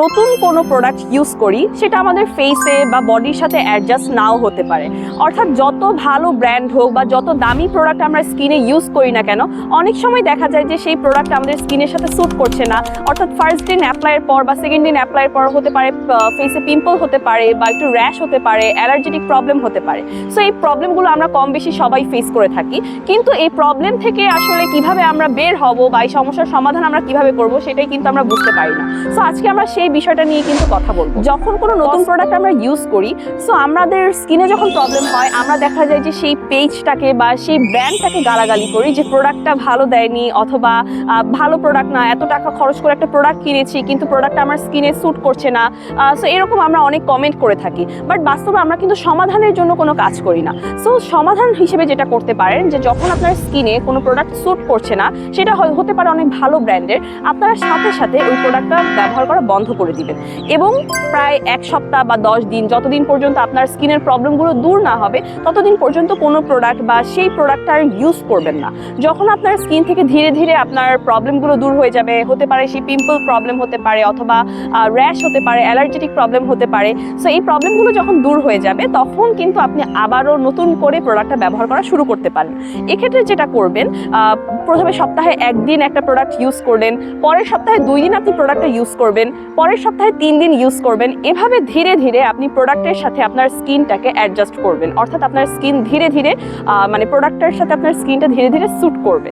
নতুন কোনো product use করি সেটা আমাদের ফেসে বা বডির সাথে অ্যাডজাস্ট নাও হতে পারে। অর্থাৎ যত ভালো ব্র্যান্ড হোক বা যত দামি প্রোডাক্ট আমরা স্কিনে ইউজ করি না কেন, অনেক সময় দেখা যায় যে সেই প্রোডাক্ট আমাদের স্কিনের সাথে স্যুট করছে না। অর্থাৎ ফার্স্ট দিন অ্যাপ্লাইয়ের পর বা সেকেন্ড দিন অ্যাপ্লাইয়ের পর হতে পারে ফেসে পিম্পল হতে পারে বা একটু র্যাশ হতে পারে, অ্যালার্জেটিক প্রবলেম হতে পারে। সো এই প্রবলেমগুলো আমরা কম বেশি সবাই ফেস করে থাকি, কিন্তু এই প্রবলেম থেকে আসলে কিভাবে আমরা বের হব বা এই সমস্যার সমাধান আমরা কিভাবে করব সেটাই কিন্তু আমরা বুঝতে পারি না। সো আজকে আমরা সেই বিষয়টা নিয়ে কিন্তু কথা বলবো। যখন কোনো নতুন প্রোডাক্ট আমরা ইউজ করি, সো আমাদের স্কিনে যখন প্রবলেম হয় আমরা দেখা যায় যে সেই পেজটাকে বা সেই ব্র্যান্ডটাকে গালাগালি করি যে প্রোডাক্টটা ভালো দেয়নি অথবা ভালো প্রোডাক্ট না, এত টাকা খরচ করে একটা প্রোডাক্ট কিনেছি কিন্তু প্রোডাক্টটা আমার স্কিনে স্যুট করছে না। সো এরকম আমরা অনেক কমেন্ট করে থাকি, বাট বাস্তবে আমরা কিন্তু সমাধানের জন্য কোনো কাজ করি না। সো সমাধান হিসেবে যেটা করতে পারেন যে যখন আপনার স্কিনে কোনো প্রোডাক্ট স্যুট করছে না, সেটা হতে পারে অনেক ভালো ব্র্যান্ডের, আপনারা সাথে সাথে ওই প্রোডাক্টটা ব্যবহার করা বন্ধ করে দিবেন এবং প্রায় 1 সপ্তাহ বা 10 দিন যতদিন পর্যন্ত আপনার স্কিনের প্রবলেমগুলো দূর না হবে ততদিন পর্যন্ত কোনো প্রোডাক্ট বা সেই প্রোডাক্টটা আর ইউজ করবেন না। যখন আপনার স্কিন থেকে ধীরে ধীরে আপনার প্রবলেমগুলো দূর হয়ে যাবে, হতে পারে সেই পিম্পল প্রবলেম হতে পারে অথবা র্যাশ হতে পারে, অ্যালার্জেটিক প্রবলেম হতে পারে। সো এই প্রবলেমগুলো যখন দূর হয়ে যাবে তখন কিন্তু আপনি আবারও নতুন করে প্রোডাক্টটা ব্যবহার করা শুরু করতে পারেন। এক্ষেত্রে যেটা করবেন, প্রথমে সপ্তাহে 1 দিন একটা প্রোডাক্ট ইউজ করলেন, পরের সপ্তাহে 2 দিন আপনি প্রোডাক্টটা ইউজ করবেন, পরের সপ্তাহে 3 দিন ইউজ করবেন। এভাবে ধীরে ধীরে আপনি প্রোডাক্টের সাথে আপনার স্কিনটাকে অ্যাডজাস্ট করবেন, অর্থাৎ আপনার স্কিন ধীরে ধীরে প্রোডাক্টের সাথে আপনার স্কিনটা ধীরে ধীরে স্যুট করবে।